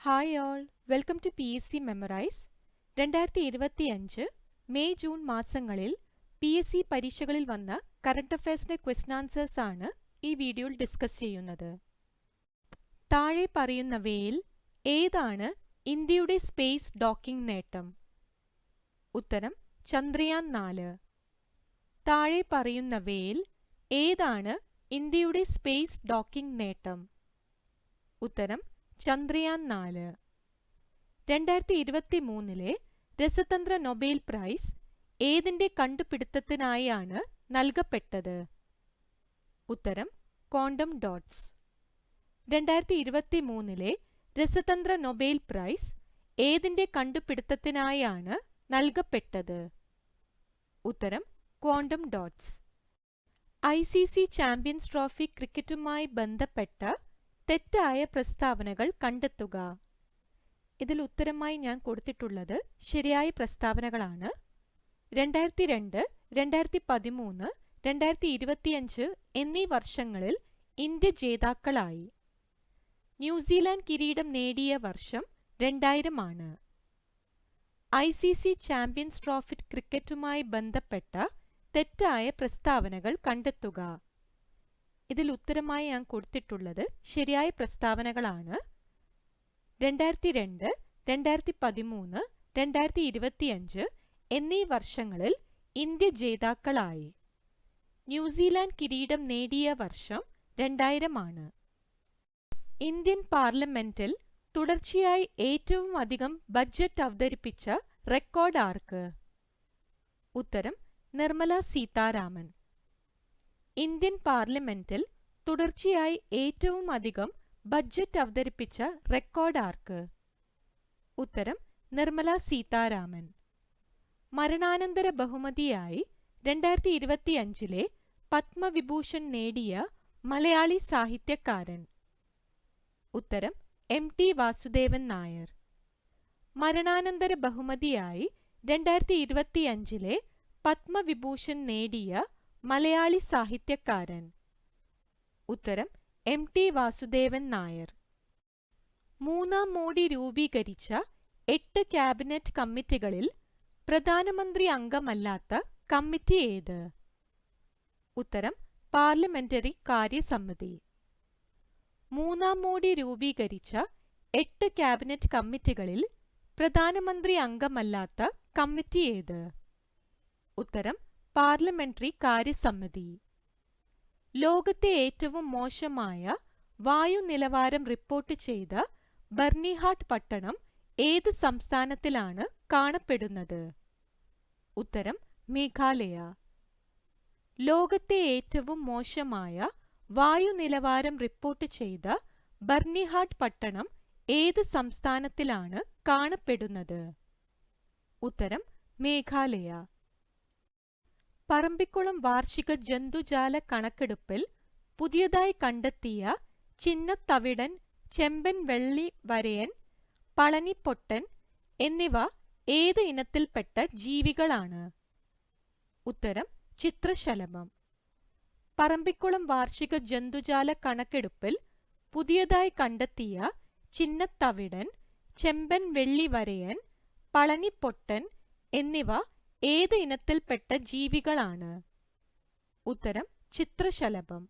Hi all, welcome to PSC memorise. 2025 May June മാസങ്ങളിൽ PSC പരീക്ഷകളിൽ വന്ന കറണ്ട് അഫയേഴ്സിന്റെ ക്വസ്റ്റൻ ആൻസേഴ്സ് ആണ് ഈ വീഡിയോയിൽ ഡിസ്കസ് ചെയ്യുന്നത്. താഴെ പറയുന്നവയിൽ ഏതാണ് ഇന്ത്യയുടെ സ്പേസ് ഡോക്കിംഗ് നേട്ടം? ഉത്തരം ചന്ദ്രയാൻ 4. താഴെ പറയുന്നവയിൽ ഏതാണ് ഇന്ത്യയുടെ സ്പേസ് ഡോക്കിംഗ് നേട്ടം? ഉത്തരം ചന്ദ്രയാൻ 4. 2023 രസതന്ത്ര നൊബേൽ പ്രൈസ് ഏതിന്റെ കണ്ടുപിടുത്തത്തിനായാണ് നൽകപ്പെട്ടത്? ഉത്തരം ക്വാണ്ടം ഡോട്ട്സ്. 2023 രസതന്ത്ര നൊബേൽ പ്രൈസ് ഏതിന്റെ കണ്ടുപിടുത്തത്തിനായാണ് നൽകപ്പെട്ടത്? ഉത്തരം quantum dots. ICC champions trophy ക്രിക്കറ്റുമായി ബന്ധപ്പെട്ട തെറ്റായ പ്രസ്താവനകൾ കണ്ടെത്തുക. ഇതിൽ ഉത്തരമായി ഞാൻ കൊടുത്തിട്ടുള്ളത് ശരിയായ പ്രസ്താവനകളാണ്. 2002, 2013, 2025 എന്നീ വർഷങ്ങളിൽ ഇന്ത്യ ജേതാക്കളായി. ന്യൂസിലാൻഡ് കിരീടം നേടിയ വർഷം 2000 ആണ്. ICC ചാമ്പ്യൻസ് ട്രോഫി ക്രിക്കറ്റുമായി ബന്ധപ്പെട്ട തെറ്റായ പ്രസ്താവനകൾ കണ്ടെത്തുക. ഇതിൽ ഉത്തരമായി ഞാൻ കൊടുത്തിട്ടുള്ളത് ശരിയായ പ്രസ്താവനകളാണ്. 2002, 2013, 2025 എന്നീ വർഷങ്ങളിൽ ഇന്ത്യ ജേതാക്കളായി. ന്യൂസിലാൻഡ് കിരീടം നേടിയ വർഷം 2000 ആണ്. ഇന്ത്യൻ പാർലമെന്റിൽ തുടർച്ചയായി ഏറ്റവും അധികം ബഡ്ജറ്റ് അവതരിപ്പിച്ച റെക്കോർഡ് ആർക്ക്? ഉത്തരം നിർമ്മല സീതാരാമൻ. ഇന്ത്യൻ പാർലമെന്റിൽ തുടർച്ചയായി ഏറ്റവും അധികം ബഡ്ജറ്റ് അവതരിപ്പിച്ച റെക്കോർഡ് ആർക്ക്? ഉത്തരം നിർമ്മല സീതാരാമൻ. മരണാനന്തര ബഹുമതിയായി 2025 പത്മവിഭൂഷൺ നേടിയ മലയാളി സാഹിത്യകാരൻ? ഉത്തരം MT വാസുദേവൻ നായർ. മരണാനന്തര ബഹുമതിയായി 2025 പത്മവിഭൂഷൺ നേടിയ മലയാളി സാഹിത്യകാരൻ? ഉത്തരം MT വാസുദേവൻ നായർ. മൂന്നാം മോഡി രൂപീകരിച്ച 8 ക്യാബിനറ്റ് കമ്മിറ്റികളിൽ പ്രധാനമന്ത്രി അംഗമല്ലാത്ത കമ്മിറ്റി ഏത്? ഉത്തരം പാർലമെന്ററി കാര്യസമിതി. മൂന്നാം മോഡി രൂപീകരിച്ച 8 ക്യാബിനറ്റ് കമ്മിറ്റികളിൽ പ്രധാനമന്ത്രി അംഗമല്ലാത്ത കമ്മിറ്റി ഏത്? ഉത്തരം പാർലമെന്ററി കാര്യസമിതി. ലോകത്തെ ഏറ്റവും മോശമായ വായു നിലവാരം റിപ്പോർട്ട് ചെയ്ത ബർണിഹാട്ട് പട്ടണം ഏത് സംസ്ഥാനത്തിലാണ് കാണപ്പെടുന്നത്? ഉത്തരം മേഘാലയ. ലോകത്തെ ഏറ്റവും മോശമായ വായു നിലവാരം റിപ്പോർട്ട് ചെയ്ത ബർണിഹാട്ട് പട്ടണം ഏത് സംസ്ഥാനത്തിലാണ് കാണപ്പെടുന്നത്? ഉത്തരം മേഘാലയ. പറമ്പിക്കുളം വാർഷിക ജന്തുജാല കണക്കെടുപ്പിൽ പുതിയതായി കണ്ടെത്തിയ ചിന്നത്തവിടൻ, ചെമ്പൻ വെള്ളി വരയൻ, പളനിപ്പൊട്ടൻ എന്നിവ ഏത് ഇനത്തിൽപ്പെട്ട ജീവികളാണ്? ഉത്തരം ചിത്രശലഭം. പറമ്പിക്കുളം വാർഷിക ജന്തുജാല കണക്കെടുപ്പിൽ പുതിയതായി കണ്ടെത്തിയ ചിന്നത്തവിടൻ, ചെമ്പൻ വെള്ളി വരയൻ, പളനിപ്പൊട്ടൻ എന്നിവ ഏത് ഇനത്തിൽപ്പെട്ട ജീവികളാണ്? ഉത്തരം ചിത്രശലഭം.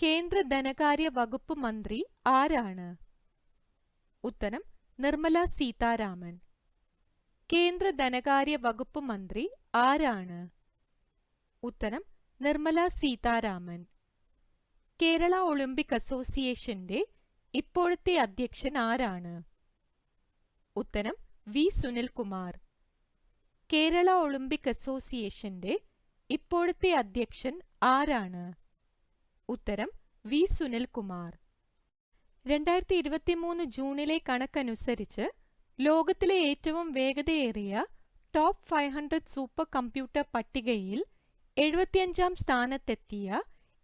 കേന്ദ്ര ധനകാര്യ വകുപ്പ് മന്ത്രി ആരാണ്? ഉത്തരം നിർമ്മല സീതാരാമൻ. കേന്ദ്ര ധനകാര്യ വകുപ്പ് മന്ത്രി ആരാണ്? ഉത്തരം നിർമ്മല സീതാരാമൻ. കേരള ഒളിമ്പിക് അസോസിയേഷന്റെ ഇപ്പോഴത്തെ അധ്യക്ഷൻ ആരാണ്? ഉത്തരം V. സുനിൽകുമാർ. കേരള ഒളിമ്പിക് അസോസിയേഷന്റെ ഇപ്പോഴത്തെ അധ്യക്ഷൻ ആരാണ്? ഉത്തരം V. സുനിൽകുമാർ. 2023 ജൂണിലെ കണക്കനുസരിച്ച് ലോകത്തിലെ ഏറ്റവും വേഗതയേറിയ ടോപ്പ് 500 സൂപ്പർ കമ്പ്യൂട്ടർ പട്ടികയിൽ 75ാം സ്ഥാനത്തെത്തിയ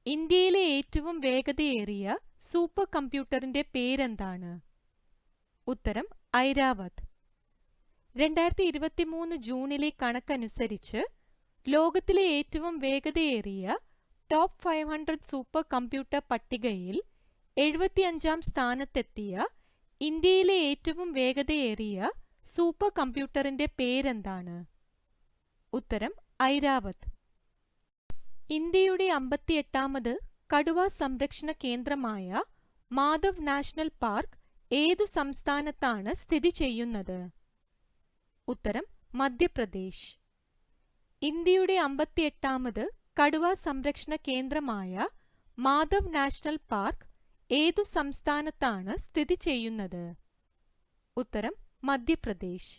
ഇന്ത്യയിലെ ഏറ്റവും വേഗതയേറിയ സൂപ്പർ കമ്പ്യൂട്ടറിന്റെ പേരെന്താണ്? ഉത്തരം ഐരാവത്. 2023 ജൂണിലെ കണക്കനുസരിച്ച് ലോകത്തിലെ ഏറ്റവും വേഗതയേറിയ ടോപ്പ് 500 സൂപ്പർ കമ്പ്യൂട്ടർ പട്ടികയിൽ 75ാം സ്ഥാനത്തെത്തിയ ഇന്ത്യയിലെ ഏറ്റവും വേഗതയേറിയ സൂപ്പർ കമ്പ്യൂട്ടറിന്റെ പേരെന്താണ്? ഉത്തരം ഐരാവത്. ഇന്ത്യയുടെ 58ാമത് കടുവ സംരക്ഷണ കേന്ദ്രമായ മാധവ് നാഷണൽ പാർക്ക് ഏതു സംസ്ഥാനത്താണ് സ്ഥിതി ചെയ്യുന്നത്? ഉത്തരം മധ്യപ്രദേശ്. ഇന്ത്യയുടെ 58ാമത് കടുവ സംരക്ഷണ കേന്ദ്രമായ മാധവ് നാഷണൽ പാർക്ക് ഏതു സംസ്ഥാനത്താണ് സ്ഥിതി ചെയ്യുന്നത്? ഉത്തരം മധ്യപ്രദേശ്.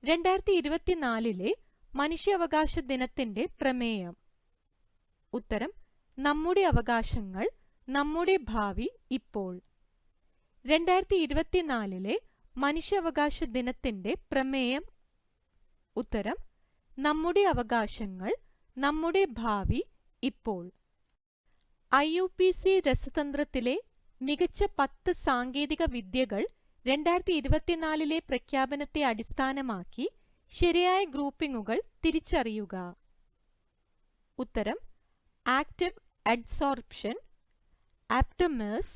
2024 മനുഷ്യാവകാശ ദിനത്തിന്റെ പ്രമേയം? ഉത്തരം നമ്മുടെ അവകാശങ്ങൾ, നമ്മുടെ ഭാവി ഇപ്പോൾ. 2024 മനുഷ്യാവകാശ ദിനത്തിന്റെ പ്രമേയം? ഉത്തരം നമ്മുടെ അവകാശങ്ങൾ, നമ്മുടെ ഭാവി ഇപ്പോൾ. IUPAC രസതന്ത്രത്തിലെ മികച്ച 10 സാങ്കേതിക വിദ്യകൾ 2024 പ്രഖ്യാപനത്തെ അടിസ്ഥാനമാക്കി ശരിയായ ഗ്രൂപ്പിംഗുകൾ തിരിച്ചറിയുക. ഉത്തരം active adsorption, aptamers,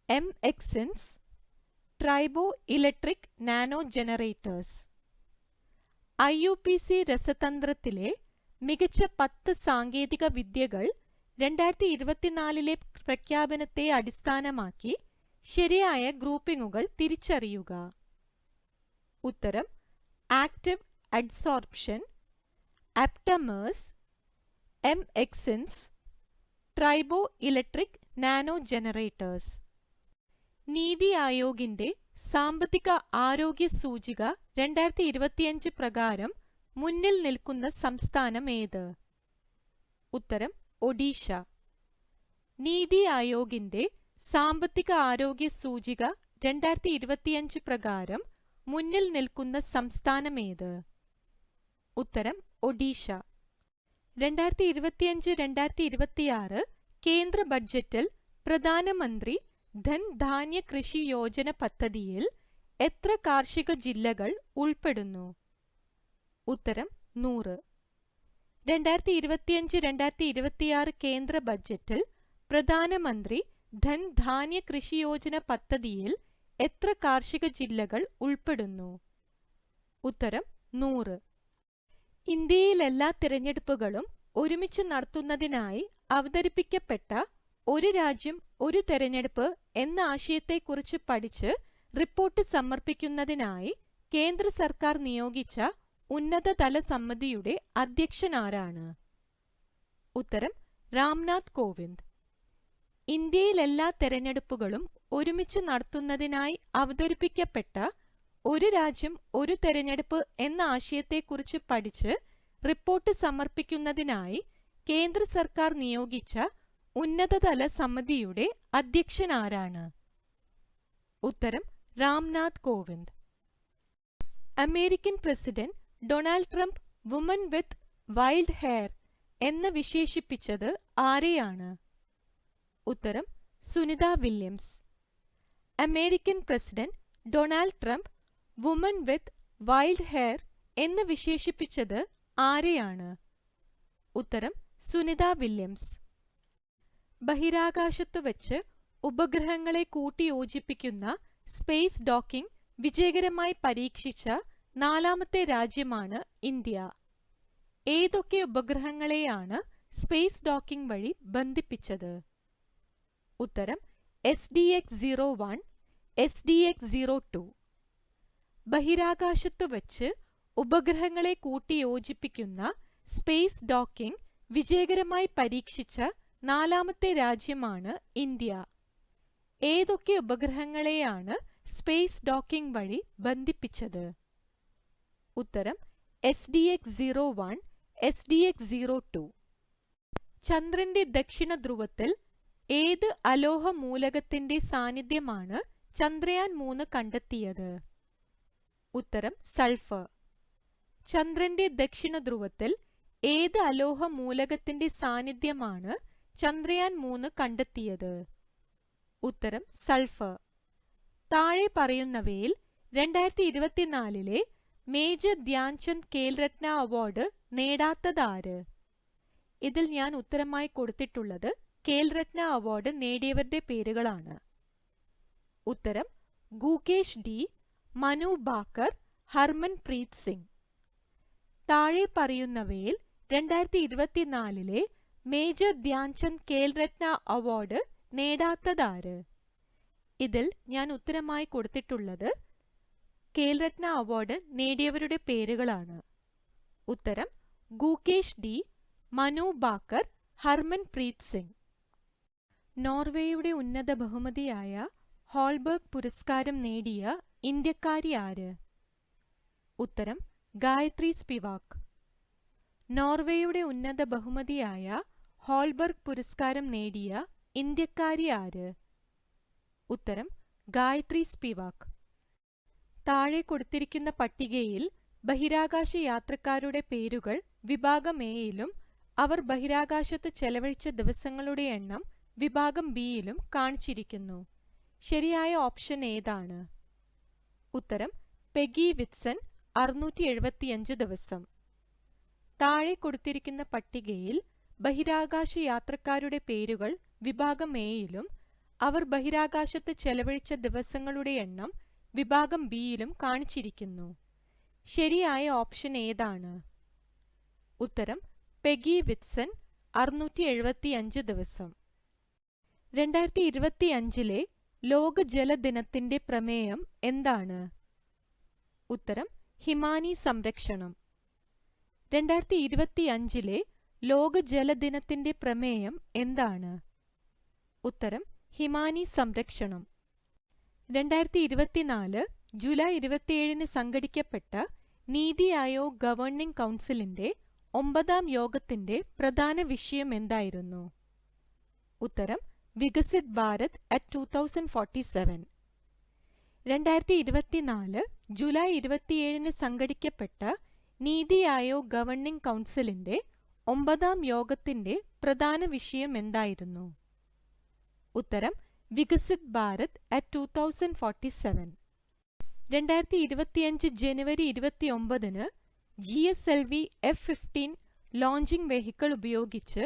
MXNs, triboelectric nanogenerators. IUPAC രസതന്ത്രത്തിലെ മികച്ച 10 സാങ്കേതിക വിദ്യകൾ 2024 പ്രഖ്യാപനത്തെ അടിസ്ഥാനമാക്കി ശരിയായ ഗ്രൂപ്പിംഗുകൾ തിരിച്ചറിയുക. ഉത്തരം active adsorption, aptamers, MXNs, triboelectric nanogenerators. NITI ആയോഗിന്റെ സാമ്പത്തിക ആരോഗ്യ സൂചിക 2025 പ്രകാരം മുന്നിൽ നിൽക്കുന്ന സംസ്ഥാനം ഏത്? ഉത്തരം ഒഡീഷ. നീതി ആയോഗിന്റെ സാമ്പത്തിക ആരോഗ്യ സൂചിക 2025 പ്രകാരം മുന്നിൽ നിൽക്കുന്ന സംസ്ഥാനം ഏത്? ഉത്തരം ഒഡീഷ. 2025-2026 കേന്ദ്ര ബഡ്ജറ്റിൽ പ്രധാനമന്ത്രി ധൻ ധാന്യ കൃഷി യോജന പദ്ധതിയിൽ എത്ര കാർഷിക ജില്ലകൾ ഉൾപ്പെടുന്നു? ഉത്തരം 100. 2025-2026 കേന്ദ്ര ബഡ്ജറ്റിൽ പ്രധാനമന്ത്രി ധൻ ധാന്യ കൃഷി യോജന പദ്ധതിയിൽ എത്ര കാർഷിക ജില്ലകൾ ഉൾപ്പെടുന്നു? ഉത്തരം 100. ഇന്ത്യയിലെല്ലാ തിരഞ്ഞെടുപ്പുകളും ഒരുമിച്ച് നടത്തുന്നതിനായി അവതരിപ്പിക്കപ്പെട്ട ഒരു രാജ്യം ഒരു തെരഞ്ഞെടുപ്പ് എന്ന ആശയത്തെക്കുറിച്ച് പഠിച്ച് റിപ്പോർട്ട് സമർപ്പിക്കുന്നതിനായി കേന്ദ്ര സർക്കാർ നിയോഗിച്ച ഉന്നതതല സമിതിയുടെ അധ്യക്ഷനാരാണ്? ഉത്തരം രാംനാഥ് കോവിന്ദ്. ഇന്ത്യയിലെല്ലാ തെരഞ്ഞെടുപ്പുകളും ഒരുമിച്ച് നടത്തുന്നതിനായി അവതരിപ്പിക്കപ്പെട്ട ഒരു രാജ്യം ഒരു തെരഞ്ഞെടുപ്പ് എന്ന ആശയത്തെക്കുറിച്ച് പഠിച്ച് റിപ്പോർട്ട് സമർപ്പിക്കുന്നതിനായി കേന്ദ്ര സർക്കാർ നിയോഗിച്ച ഉന്നതതല സമിതിയുടെ അധ്യക്ഷനാരാണ്? ഉത്തരം Ramnath Kovind. American president Donald Trump woman with wild hair എന്ന് വിശേഷിപ്പിച്ചത് ആരെയാണ്? ഉത്തരം Sunita Williams. American president Donald Trump woman with wild hair എന്ന് വിശേഷിപ്പിച്ചത് ആരെയാണ്? ഉത്തരം സുനിത വില്യംസ്. ബഹിരാകാശത്ത് വച്ച് ഉപഗ്രഹങ്ങളെ കൂട്ടിയോജിപ്പിക്കുന്ന സ്പേസ് ഡോക്കിംഗ് വിജയകരമായി പരീക്ഷിച്ച 4ാമത്തെ രാജ്യമാണ് ഇന്ത്യ. ഏതൊക്കെ ഉപഗ്രഹങ്ങളെയാണ് സ്പേസ് ഡോക്കിംഗ് വഴി ബന്ധിപ്പിച്ചത്? ഉത്തരം SDX-01, SDX-02. ബഹിരാകാശത്ത് വച്ച് ഉപഗ്രഹങ്ങളെ കൂട്ടിയോജിപ്പിക്കുന്ന സ്പേസ് ഡോക്കിംഗ് വിജയകരമായി പരീക്ഷിച്ച 4ാമത്തെ രാജ്യമാണ് ഇന്ത്യ. ഏതൊക്കെ ഉപഗ്രഹങ്ങളെയാണ് സ്പേസ് ഡോക്കിംഗ് വഴി ബന്ധിപ്പിച്ചത്? ഉത്തരം SDX-01, SDX-02. ചന്ദ്രന്റെ ദക്ഷിണ ധ്രുവത്തിൽ ഏത് അലോഹ മൂലകത്തിന്റെ സാന്നിധ്യമാണ് ചന്ദ്രയാൻ 3 കണ്ടെത്തിയത്? ഉത്തരം സൾഫർ. ചന്ദ്രന്റെ ദക്ഷിണ ധ്രുവത്തിൽ ഏത് അലോഹ മൂലകത്തിന്റെ സാന്നിധ്യമാണ് ചന്ദ്രയാൻ 3 കണ്ടെത്തിയത്? ഉത്തരം സൾഫർ. താഴെ പറയുന്നവയിൽ 2024 മേജർ ധ്യാൻചന്ദ് ഖേൽരത്ന അവാർഡ് നേടാത്തതാര്? ഇതിൽ ഞാൻ ഉത്തരമായി കൊടുത്തിട്ടുള്ളത് ഖേൽരത്ന അവാർഡ് നേടിയവരുടെ പേരുകളാണ്. ഉത്തരം ഗുകേഷ് ഡി, മനു ബാക്കർ, ഹർമൻപ്രീത് സിംഗ്. താഴെ പറയുന്നവയിൽ 2024 മേജർ ധ്യാൻചന്ദ് ഖേൽരത്ന അവാർഡ് നേടാത്തതാര്? ഇതിൽ ഞാൻ ഉത്തരമായി കൊടുത്തിട്ടുള്ളത് ഖേൽരത്ന അവാർഡ് നേടിയവരുടെ പേരുകളാണ്. ഉത്തരം ഗുകേഷ് ഡി, മനു ബാക്കർ, ഹർമൻപ്രീത് സിംഗ്. നോർവേയുടെ ഉന്നത ബഹുമതിയായ ഹോൾബർഗ് പുരസ്കാരം നേടിയ ഇന്ത്യക്കാരി ആര്? ഉത്തരം ഗായത്രി സ്പിവാക്. നോർവേയുടെ ഉന്നത ബഹുമതിയായ ഹോൾബർഗ് പുരസ്കാരം നേടിയ ഇന്ത്യക്കാരി ആര്? ഉത്തരം ഗായത്രി സ്പിവാക്. താഴെ കൊടുത്തിരിക്കുന്ന പട്ടികയിൽ ബഹിരാകാശ യാത്രക്കാരുടെ പേരുകൾ വിഭാഗം എയിലും അവർ ബഹിരാകാശത്ത് ചെലവഴിച്ച ദിവസങ്ങളുടെ എണ്ണം വിഭാഗം ബിയിലും കാണിച്ചിരിക്കുന്നു. ശരിയായ ഓപ്ഷൻ ഏതാണ്? ഉത്തരം പെഗി വിറ്റ്സൺ 675 ദിവസം. താഴെ കൊടുത്തിരിക്കുന്ന പട്ടികയിൽ ബഹിരാകാശ യാത്രക്കാരുടെ പേരുകൾ വിഭാഗം എയിലും അവർ ബഹിരാകാശത്ത് ചെലവഴിച്ച ദിവസങ്ങളുടെ എണ്ണം വിഭാഗം ബിയിലും കാണിച്ചിരിക്കുന്നു. ശരിയായ ഓപ്ഷൻ ഏതാണ്? ഉത്തരം പെഗി വിറ്റ്സൺ 675 ദിവസം. 2025 ലോക ജലദിനത്തിന്റെ പ്രമേയം എന്താണ്? ഉത്തരം ഹിമാനി സംരക്ഷണം. 2025 ലോക ജലദിനത്തിന്റെ പ്രമേയം എന്താണ്? ഉത്തരം ഹിമാനി സംരക്ഷണം. 2024 ജൂലൈ 27 സംഘടിക്കപ്പെട്ട നീതി ആയോഗ് ഗവേണിംഗ് കൗൺസിലിന്റെ 9ാം യോഗത്തിന്റെ പ്രധാന വിഷയം എന്തായിരുന്നു? ഉത്തരം Viksit Bharat at 2047. 2024 July 27 സംഘടിക്കപ്പെട്ട NITI Aayog governing കൗൺസിലിന്റെ 9ാം യോഗത്തിന്റെ പ്രധാന വിഷയം എന്തായിരുന്നു? ഉത്തരം Viksit Bharat at 2047. 2025 January 29 GSLV F-15 launching vehicle ഉപയോഗിച്ച്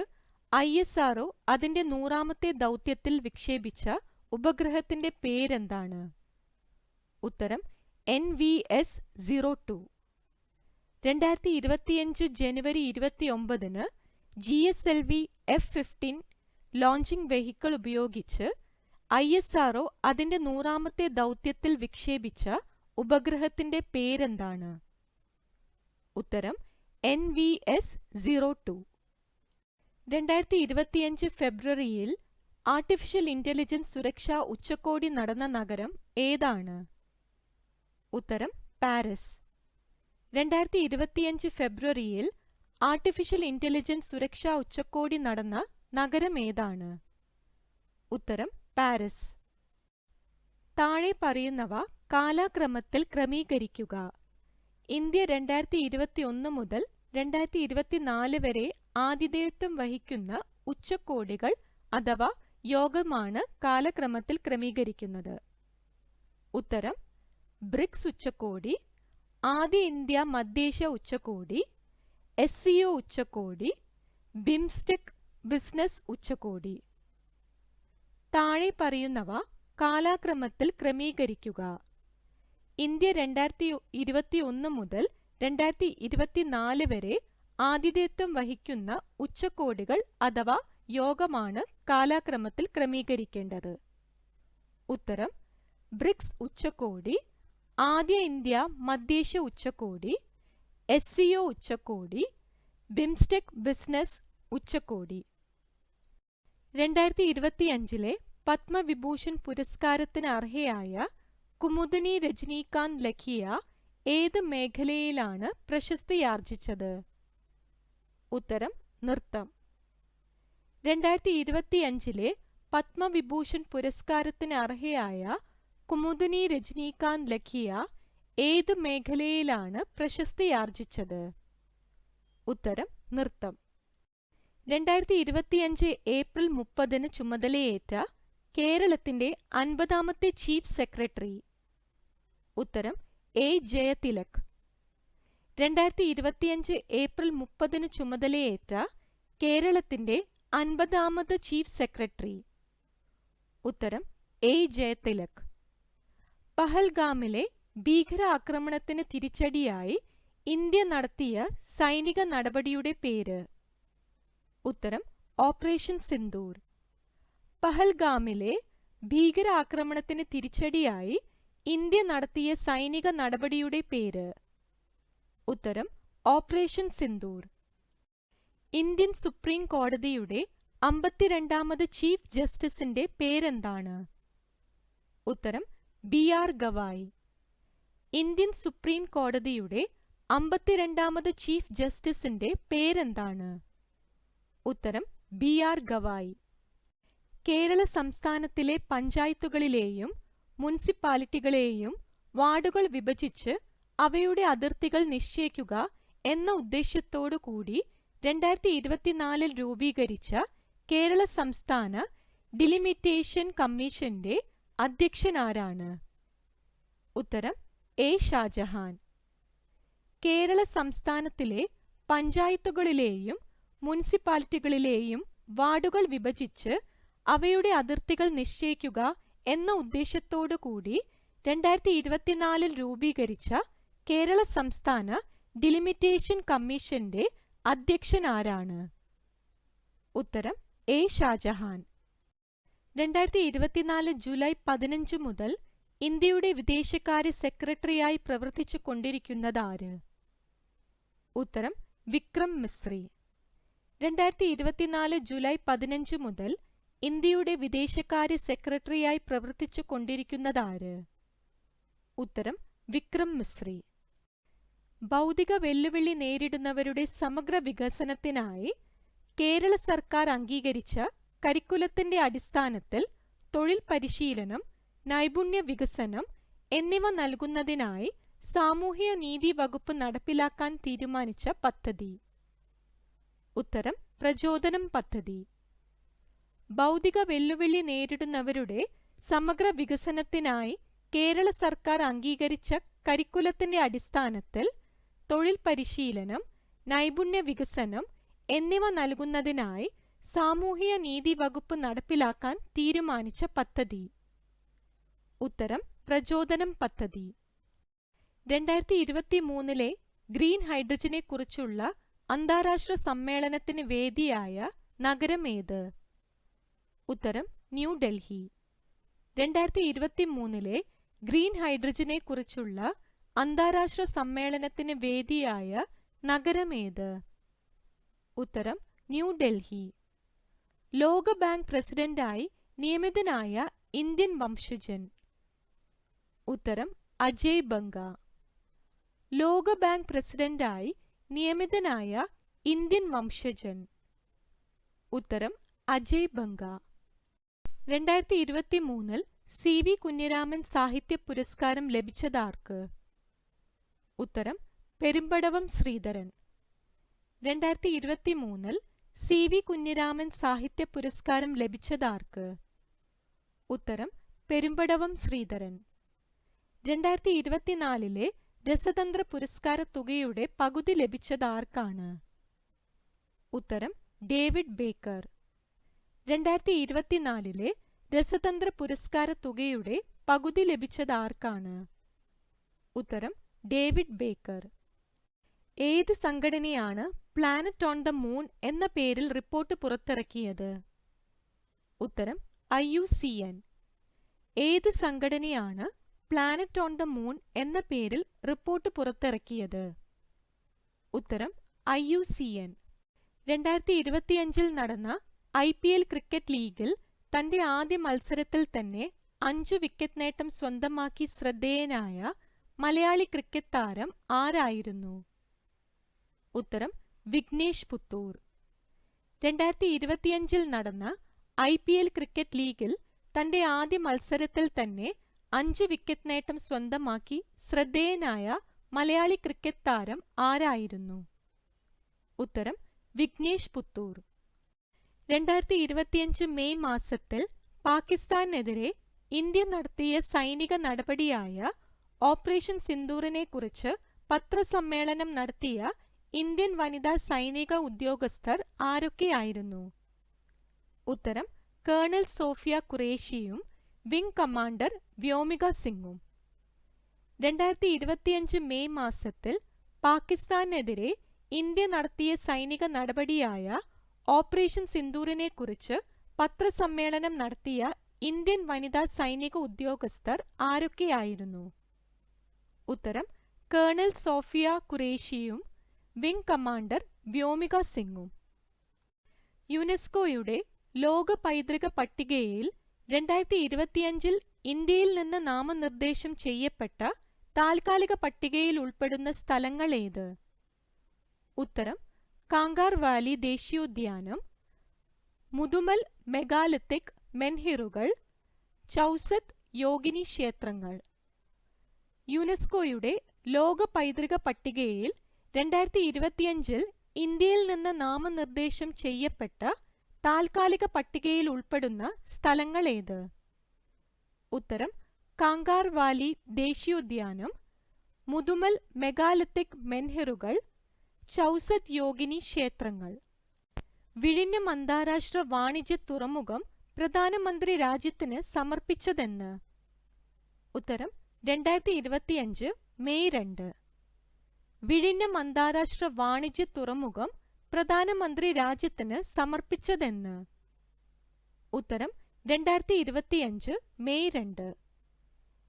ISRO അതിന്റെ 100ാമത്തെ ദൗത്യത്തിൽ വിക്ഷേപിച്ച ഉപഗ്രഹത്തിന്റെ പേരെന്താണ്? ഉത്തരം NVS-02. 2025 ജനുവരി 29 GSLV F-15 ലോഞ്ചിംഗ് വെഹിക്കിൾ ഉപയോഗിച്ച് ISRO അതിന്റെ 100ാമത്തെ ദൗത്യത്തിൽ വിക്ഷേപിച്ച ഉപഗ്രഹത്തിന്റെ പേരെന്താണ്? ഉത്തരം NVS-02. 2025 ഫെബ്രുവരിയിൽ ആർട്ടിഫിഷ്യൽ ഇന്റലിജൻസ് സുരക്ഷാ ഉച്ചകോടി നടന്ന നഗരം ഏതാണ്? ഉത്തരം പാരീസ്. 2025 ഫെബ്രുവരിയിൽ ആർട്ടിഫിഷ്യൽ ഇന്റലിജൻസ് സുരക്ഷാ ഉച്ചകോടി നടന്ന നഗരം ഏതാണ്? ഉത്തരം പാരീസ്. താഴെ പറയുന്നവ കാലാക്രമത്തിൽ ക്രമീകരിക്കുക. ഇന്ത്യ 2021 മുതൽ 2024 വരെ ആതിഥേയത്വം വഹിക്കുന്ന ഉച്ചകോടികൾ അഥവാ യോഗമാണ് കാലക്രമത്തിൽ ക്രമീകരിക്കുന്നത്. ഉത്തരം ബ്രിക്സ് ഉച്ചകോടി, ആദ്യ ഇന്ത്യ മധ്യേഷ്യ ഉച്ചകോടി, SCO ഉച്ചകോടി, ബിംസ്റ്റെക് ബിസിനസ് ഉച്ചകോടി. താഴെ പറയുന്നവ കാലാക്രമത്തിൽ ക്രമീകരിക്കുക. ഇന്ത്യ 2021 മുതൽ 2024 വരെ ആതിഥേയത്വം വഹിക്കുന്ന ഉച്ചകോടികൾ അഥവാ യോഗമാണ് കാലാക്രമത്തിൽ ക്രമീകരിക്കേണ്ടത്. ഉത്തരം ബ്രിക്സ് ഉച്ചകോടി, ആദ്യ ഇന്ത്യ മധ്യേഷ്യ ഉച്ചകോടി, SCO ഉച്ചകോടി, ബിംസ്റ്റെക് ബിസിനസ് ഉച്ചകോടി. 2025 പത്മവിഭൂഷൺ പുരസ്കാരത്തിന് അർഹയായ കുമുദിനി രജനീകാന്ത് ലഖിയ ഏത് മേഖലയിലാണ് പ്രശസ്തിയാർജിച്ചത്? ഉത്തരം നൃത്തം. 2025 പത്മവിഭൂഷൺ പുരസ്കാരത്തിന് അർഹയായ കുമുദിനി രജനീകാന്ത് ലഖിയ ഏത് മേഖലയിലാണ് പ്രശസ്തിയാർജിച്ചത്? ഉത്തരം നൃത്തം. 2025 ഏപ്രിൽ 30 ചുമതലയേറ്റ കേരളത്തിന്റെ 50ാമത്തെ ചീഫ് സെക്രട്ടറി? ഉത്തരം A. ജയതിലക്. 2025 ഏപ്രിൽ 30 ചുമതലയേറ്റ കേരളത്തിന്റെ 50ാമത് ചീഫ് സെക്രട്ടറി? ഉത്തരം A. ജയതിലക്. പഹൽഗാമിലെ ഭീകരാക്രമണത്തിന് തിരിച്ചടിയായി ഇന്ത്യ നടത്തിയ സൈനിക നടപടിയുടെ പേര്? ഉത്തരം ഓപ്പറേഷൻ സിന്ദൂർ. പഹൽഗാമിലെ ഭീകരാക്രമണത്തിന് തിരിച്ചടിയായി ഇന്ത്യ നടത്തിയ സൈനിക നടപടിയുടെ പേര്? ഉത്തരം ഓപ്പറേഷൻ സിന്ദൂർ. ഇന്ത്യൻ സുപ്രീം കോടതിയുടെ 52ാമത് ചീഫ് ജസ്റ്റിസിന്റെ പേരെന്താണ്? ഉത്തരം ബി.ആർ. ഗവായി. ഇന്ത്യൻ സുപ്രീം കോടതിയുടെ 52ാമത് ചീഫ് ജസ്റ്റിസിന്റെ പേരെന്താണ്? ഉത്തരം ബി.ആർ. ഗവായി. കേരള സംസ്ഥാനത്തിലെ പഞ്ചായത്തുകളിലെയും മുനിസിപ്പാലിറ്റികളെയും വാർഡുകൾ വിഭജിച്ച് അവയുടെ അതിർത്തികൾ നിശ്ചയിക്കുക എന്ന ഉദ്ദേശ്യത്തോടു കൂടി 2024 രൂപീകരിച്ച കേരള സംസ്ഥാന ഡിലിമിറ്റേഷൻ കമ്മീഷന്റെ അധ്യക്ഷനാരാണ്? ഉത്തരം എ. ഷാജഹാൻ. കേരള സംസ്ഥാനത്തിലെ പഞ്ചായത്തുകളിലെയും മുനിസിപ്പാലിറ്റികളിലെയും വാർഡുകൾ വിഭജിച്ച് അവയുടെ അതിർത്തികൾ നിശ്ചയിക്കുക എന്ന ഉദ്ദേശ്യത്തോടു കൂടി 2024 രൂപീകരിച്ച കേരള സംസ്ഥാന ഡിലിമിറ്റേഷൻ കമ്മീഷന്റെ അധ്യക്ഷനാരാണ്? ഉത്തരം എ. ഷാജഹാൻ. 2024 ജൂലൈ 15 മുതൽ ഇന്ത്യയുടെ വിദേശകാര്യ സെക്രട്ടറിയായി പ്രവർത്തിച്ചു കൊണ്ടിരിക്കുന്നതാര്? ഉത്തരം വിക്രം മിസ്രി. 2024 ജൂലൈ 15 മുതൽ ഇന്ത്യയുടെ വിദേശകാര്യ സെക്രട്ടറിയായി പ്രവർത്തിച്ചു കൊണ്ടിരിക്കുന്നതാര്? ഉത്തരം വിക്രം മിസ്രി. ഭൗതിക വെല്ലുവിളി നേരിടുന്നവരുടെ സമഗ്ര വികസനത്തിനായി കേരള സർക്കാർ അംഗീകരിച്ച കരിക്കുലത്തിന്റെ അടിസ്ഥാനത്തിൽ തൊഴിൽ പരിശീലനം, നൈപുണ്യ വികസനം എന്നിവ നൽകുന്നതിനായി സാമൂഹ്യ നീതി വകുപ്പ് നടപ്പിലാക്കാൻ തീരുമാനിച്ച പദ്ധതി? ഉത്തരം പ്രചോദനം പദ്ധതി. ഭൗതിക വെല്ലുവിളി നേരിടുന്നവരുടെ സമഗ്ര വികസനത്തിനായി കേരള സർക്കാർ അംഗീകരിച്ച കരിക്കുലത്തിന്റെ അടിസ്ഥാനത്തിൽ തൊഴിൽ പരിശീലനം, നൈപുണ്യ വികസനം എന്നിവ നൽകുന്നതിനായി സാമൂഹ്യ നീതി വകുപ്പ് നടപ്പിലാക്കാൻ തീരുമാനിച്ച പദ്ധതി? ഉത്തരം പ്രചോദനം പദ്ധതി. 2023 ഗ്രീൻ ഹൈഡ്രജനെ കുറിച്ചുള്ള അന്താരാഷ്ട്ര സമ്മേളനത്തിന് വേദിയായ നഗരമേത്? ഉത്തരം ന്യൂഡൽഹി. 2023 ഗ്രീൻ ഹൈഡ്രജനെ കുറിച്ചുള്ള അന്താരാഷ്ട്ര സമ്മേളനത്തിന് വേദിയായ നഗരമേത്? ഉത്തരം ന്യൂഡൽഹി. ലോക ബാങ്ക് പ്രസിഡന്റായി നിയമിതനായ ഇന്ത്യൻ വംശജൻ? ഉത്തരം അജയ് ബംഗ. ലോക ബാങ്ക് പ്രസിഡന്റായി നിയമിതനായ ഇന്ത്യൻ വംശജൻ? ഉത്തരം അജയ് ബംഗ. 2023 സി.വി. കുഞ്ഞിരാമൻ സാഹിത്യ പുരസ്കാരം ലഭിച്ചതാർക്ക്? ഉത്തരം പെരുമ്പടവം ശ്രീധരൻ. 2023 സി.വി. കുഞ്ഞിരാമൻ സാഹിത്യ പുരസ്കാരം ലഭിച്ചതാർക്ക്? ഉത്തരം പെരുമ്പടവം ശ്രീധരൻ. 2024 രസതന്ത്ര പുരസ്കാര തുകയുടെ പകുതി ലഭിച്ചതാർക്കാണ്? ഉത്തരം ഡേവിഡ് ബേക്കർ. 2024 രസതന്ത്ര പുരസ്കാര തുകയുടെ പകുതി ലഭിച്ചതാർക്കാണ്? ഉത്തരം ഡേവിഡ് ബേക്കർ. ഏത് സംഘടനയാണ് പ്ലാനറ്റ് ഓൺ ദ മൂൺ എന്ന പേരിൽ റിപ്പോർട്ട് പുറത്തിറക്കിയത്? ഉത്തരം IUCN. ഏത് സംഘടനയാണ് പ്ലാനറ്റ് ഓൺ ദ മൂൺ എന്ന പേരിൽ റിപ്പോർട്ട് പുറത്തിറക്കിയത്? ഉത്തരം IUCN. 2025 നടന്ന IPL ക്രിക്കറ്റ് ലീഗിൽ തന്റെ ആദ്യ മത്സരത്തിൽ തന്നെ 5 വിക്കറ്റ് നേട്ടം സ്വന്തമാക്കി ശ്രദ്ധേയനായ മലയാളി ക്രിക്കറ്റ് താരം ആരായിരുന്നു? ഉത്തരം വിഘ്നേഷ് പുത്തൂർ. 2025 നടന്ന IPL ക്രിക്കറ്റ് ലീഗിൽ തന്റെ ആദ്യ മത്സരത്തിൽ തന്നെ 5 വിക്കറ്റ് നേട്ടം സ്വന്തമാക്കി ശ്രദ്ധേയനായ മലയാളി ക്രിക്കറ്റ് താരം ആരായിരുന്നു? ഉത്തരം വിഘ്നേഷ് പുത്തൂർ. 2025 മെയ് മാസത്തിൽ പാകിസ്ഥാനെതിരെ ഇന്ത്യ നടത്തിയ സൈനിക നടപടിയായ ഓപ്പറേഷൻ സിന്ദൂറിനെ കുറിച്ച് പത്രസമ്മേളനം നടത്തിയ ഇന്ത്യൻ വനിതാ സൈനിക ഉദ്യോഗസ്ഥർ ആരൊക്കെയായിരുന്നു? ഉത്തരം കേണൽ സോഫിയ ഖുറേഷിയും വിംഗ് കമാൻഡർ വ്യോമിക സിംഗും. 2025 മെയ് മാസത്തിൽ പാകിസ്ഥാനെതിരെ ഇന്ത്യ നടത്തിയ സൈനിക നടപടിയായ ഓപ്പറേഷൻ സിന്ദൂറിനെക്കുറിച്ച് പത്രസമ്മേളനം നടത്തിയ ഇന്ത്യൻ വനിതാ സൈനിക ഉദ്യോഗസ്ഥർ ആരൊക്കെയായിരുന്നു? ഉത്തരം കേണൽ സോഫിയ ഖുറേഷിയും വിംഗ് കമാൻഡർ വ്യോമിക സിംഗും. യുനെസ്കോയുടെ ലോക പൈതൃക പട്ടികയിൽ 2025 ഇന്ത്യയിൽ നിന്ന് നാമനിർദ്ദേശം ചെയ്യപ്പെട്ട താൽക്കാലിക പട്ടികയിൽ ഉൾപ്പെടുന്ന സ്ഥലങ്ങൾ ഏത്? ഉത്തരം കാങ്കാർ വാലി ദേശീയോദ്യാനം, മുതുമൽ മെഗാലിത്തിക് മെൻഹിറുകൾ, ചൗസത്ത് യോഗിനി ക്ഷേത്രങ്ങൾ. യുനെസ്കോയുടെ ലോക പൈതൃക പട്ടികയിൽ 2025 ഇന്ത്യയിൽ നിന്ന് നാമനിർദ്ദേശം ചെയ്യപ്പെട്ട താൽക്കാലിക പട്ടികയിൽ ഉൾപ്പെടുന്ന സ്ഥലങ്ങൾ ഏത്? ഉത്തരം കാങ്കാർ വാലി ദേശീയോദ്യാനം, മുതുമൽ മെഗാലിത്തിക് മെൻഹിറുകൾ, ചൗസത്ത് യോഗിനി ക്ഷേത്രങ്ങൾ. വിഴിഞ്ഞം അന്താരാഷ്ട്ര വാണിജ്യ തുറമുഖം പ്രധാനമന്ത്രി രാജ്യത്തിന് സമർപ്പിച്ചതെന്ന്? ഉത്തരം 2025 മെയ് 2. വിഴിഞ്ഞം അന്താരാഷ്ട്ര വാണിജ്യ തുറമുഖം പ്രധാനമന്ത്രി രാജ്യത്തിന് സമർപ്പിച്ചതെന്ന്? ഉത്തരം 2025 മെയ് 2.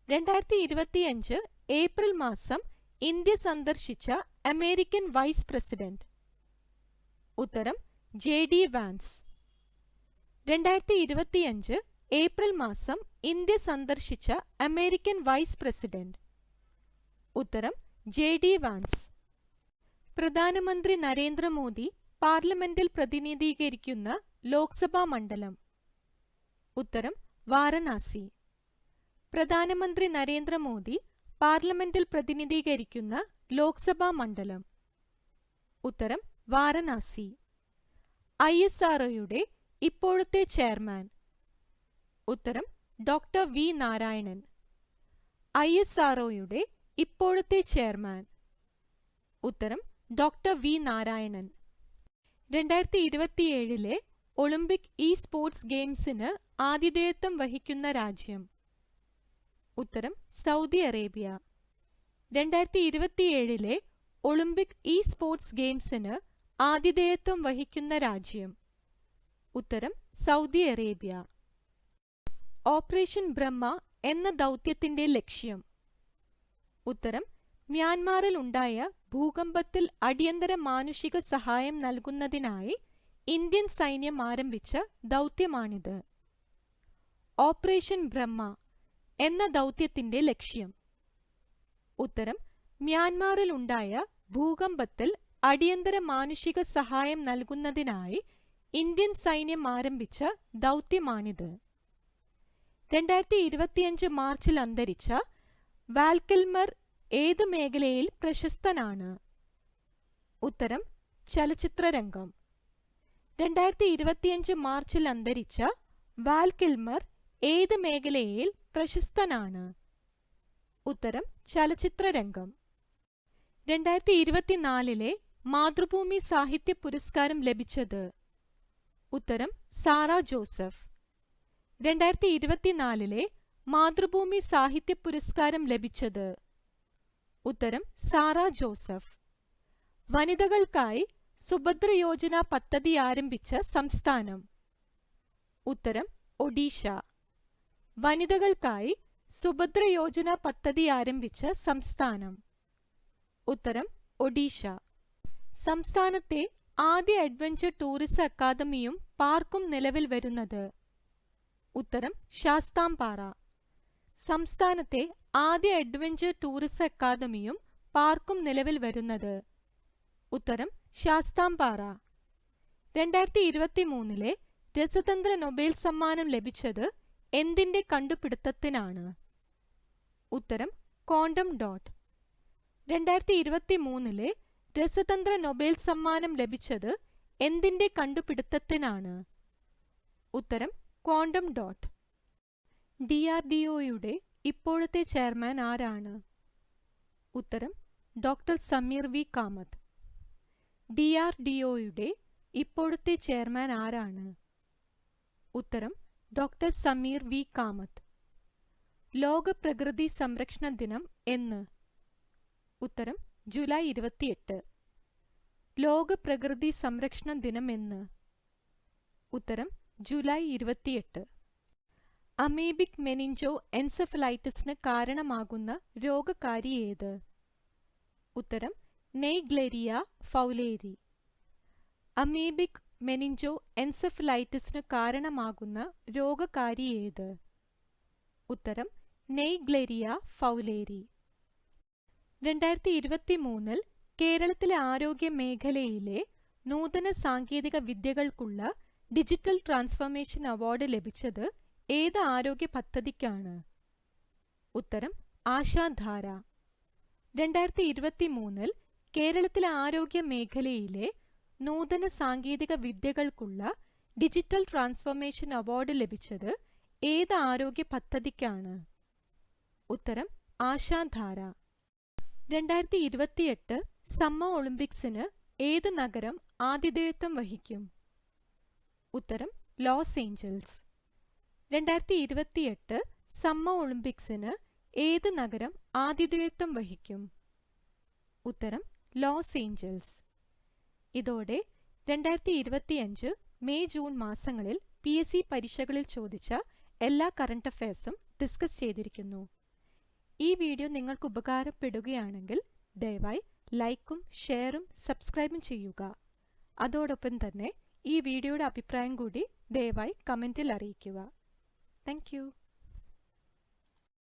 2025 ഏപ്രിൽ മാസം ഇന്ത്യ സന്ദർശിച്ച അമേരിക്കൻ വൈസ് പ്രസിഡന്റ്? ഉത്തരം JD വാൻസ്. 2025 ഏപ്രിൽ മാസം ഇന്ത്യ സന്ദർശിച്ച അമേരിക്കൻ വൈസ് പ്രസിഡന്റ്? ഉത്തരം JD വാൻസ്. പ്രധാനമന്ത്രി നരേന്ദ്രമോദി പാർലമെന്റിൽ പ്രതിനിധീകരിക്കുന്ന ലോക്സഭാ മണ്ഡലം? ഉത്തരം വാരണാസി. പ്രധാനമന്ത്രി നരേന്ദ്രമോദി പാർലമെന്റിൽ പ്രതിനിധീകരിക്കുന്ന ലോക്സഭാ മണ്ഡലം? ഉത്തരം വാരണാസി. ISROയുടെ ഇപ്പോഴത്തെ ചെയർമാൻ? ഉത്തരം ഡോക്ടർ V നാരായണൻ. ISROയുടെ ഇപ്പോഴത്തെ ചെയർമാൻ? ഉത്തരം doctor V Narayanan. 2027 Olympic sports ഗെയിംസിന് ആതിഥേയത്വം വഹിക്കുന്ന രാജ്യം? ഉത്തരം സൗദി അറേബ്യ. 2027 ഒളിമ്പിക് സ്പോർട്സ് ഗെയിംസിന് ആതിഥേയത്വം വഹിക്കുന്ന രാജ്യം? ഉത്തരം സൗദി അറേബ്യ. ഓപ്പറേഷൻ ബ്രഹ്മ എന്ന ദൗത്യത്തിന്റെ ലക്ഷ്യം? ഉത്തരം മ്യാൻമാറിൽ ഉണ്ടായ ഭൂകമ്പത്തിൽ അടിയന്തര മാനുഷിക സഹായം നൽകുന്നതിനായി ഇന്ത്യൻ സൈന്യം ആരംഭിച്ച ദൗത്യമാണിത്. ഓപ്പറേഷൻ ബ്രഹ്മ എന്ന ദൗത്യത്തിന്റെ ലക്ഷ്യം? ഉത്തരം മ്യാൻമാറിൽ ഉണ്ടായ ഭൂകമ്പത്തിൽ അടിയന്തര മാനുഷിക സഹായം നൽകുന്നതിനായി ഇന്ത്യൻ സൈന്യം ആരംഭിച്ച ദൗത്യമാണിത്. 2025 മാർച്ചിൽ അന്തരിച്ച വാൽ കിൽമർ ഏത് മേഖലയിൽ പ്രശസ്തനാണ്? ഉത്തരം ചലച്ചിത്രരംഗം. 2025 മാർച്ചിൽ അന്തരിച്ച വാൽ കിൽമർ ഏത് മേഖലയിൽ പ്രശസ്തനാണ്? ഉത്തരം ചലച്ചിത്രരംഗം. 2024 മാതൃഭൂമി സാഹിത്യ പുരസ്കാരം ലഭിച്ചത്? ഉത്തരം സാറ ജോസഫ്. 2024 മാതൃഭൂമി സാഹിത്യ പുരസ്കാരം ലഭിച്ചത്? ഉത്തരം സാറ ജോസഫ്. വനിതകൾക്കായി സുഭദ്ര യോജന പദ്ധതി ആരംഭിച്ച സംസ്ഥാനം? ഉത്തരം ഒഡീഷ. വനിതകൾക്കായി സുഭദ്ര യോജന പദ്ധതി ആരംഭിച്ച സംസ്ഥാനം? ഉത്തരം ഒഡീഷ. സംസ്ഥാനത്തെ ആദ്യ അഡ്വഞ്ചർ ടൂറിസം അക്കാദമിയും പാർക്കും നിലവിൽ വരുന്നത്? ഉത്തരം ശാസ്താംപാറ. സംസ്ഥാനത്തെ ആദ്യ അഡ്വഞ്ചർ ടൂറിസം അക്കാദമിയും പാർക്കും നിലവിൽ വരുന്നത്? ഉത്തരം ശാസ്താംപാറ. 2023 രസതന്ത്ര നൊബേൽ സമ്മാനം ലഭിച്ചത് എന്തിന്റെ കണ്ടുപിടുത്തത്തിനാണ്? ഉത്തരം ക്വാണ്ടം ഡോട്ട്. 2023 രസതന്ത്ര നൊബേൽ സമ്മാനം ലഭിച്ചത് എന്തിന്റെ കണ്ടുപിടുത്തത്തിനാണ്? ഉത്തരം ക്വാണ്ടം ഡോട്ട്. DRDOയുടെ ഇപ്പോഴത്തെ ചെയർമാൻ ആരാണ്? ഉത്തരം ഡോക്ടർ സമീർ V കാമത്ത്. DRDOയുടെ ഇപ്പോഴത്തെ ചെയർമാൻ ആരാണ്? ഉത്തരം ഡോക്ടർ സമീർ V കാമത്ത്. ലോക പ്രകൃതി സംരക്ഷണ ദിനം എന്ന്? ഉത്തരം ജൂലൈ 28. ലോക പ്രകൃതി സംരക്ഷണ ദിനം എന്ന്? ഉത്തരം ജൂലൈ 28. അമീബിക് മെനിഞ്ചോ എൻസെഫലൈറ്റിസിന് കാരണമാകുന്ന രോഗകാരി ഏത്? ഉത്തരം നെയ്ഗ്ലെരിയ ഫൗലേരി. അമീബിക് മെനിഞ്ചോ എൻസെഫലൈറ്റിസിന് കാരണമാകുന്ന രോഗകാരി ഏത്? ഉത്തരം നെയ്ഗ്ലെരിയ ഫൗലേരി. 2023 കേരളത്തിലെ ആരോഗ്യ മേഖലയിലെ നൂതന സാങ്കേതിക വിദ്യകൾക്കുള്ള ഡിജിറ്റൽ ട്രാൻസ്ഫോർമേഷൻ അവാർഡ് ലഭിച്ചത് ഏത് ആരോഗ്യ പദ്ധതിക്കാണ്? ഉത്തരം ആശാധാര. 2023 കേരളത്തിലെ ആരോഗ്യ മേഖലയിലെ നൂതന സാങ്കേതിക വിദ്യകൾക്കുള്ള ഡിജിറ്റൽ ട്രാൻസ്ഫോർമേഷൻ അവാർഡ് ലഭിച്ചത് ഏത് ആരോഗ്യ പദ്ധതിക്കാണ്? ഉത്തരം ആശാധാര. 2028 സമ്മർ ഒളിമ്പിക്സിന് ഏത് നഗരം ആതിഥേയത്വം വഹിക്കും? ഉത്തരം ലോസ് ഏഞ്ചൽസ്. 2028 സമ്മർ ഒളിമ്പിക്സിന് ഏത് നഗരം ആതിഥേയത്വം വഹിക്കും? ഉത്തരം ലോസ് ഏഞ്ചൽസ്. ഇതോടെ 2025 മെയ് ജൂൺ മാസങ്ങളിൽ PSC പരീക്ഷകളിൽ ചോദിച്ച എല്ലാ കറണ്ട് അഫയേഴ്സും ഡിസ്കസ് ചെയ്തിരിക്കുന്നു. ഈ വീഡിയോ നിങ്ങൾക്ക് ഉപകാരപ്പെടുകയാണെങ്കിൽ ദയവായി ലൈക്കും ഷെയറും സബ്സ്ക്രൈബും ചെയ്യുക. അതോടൊപ്പം തന്നെ ഈ വീഡിയോയുടെ അഭിപ്രായം കൂടി ദയവായി കമൻറ്റിൽ അറിയിക്കുക. Thank you.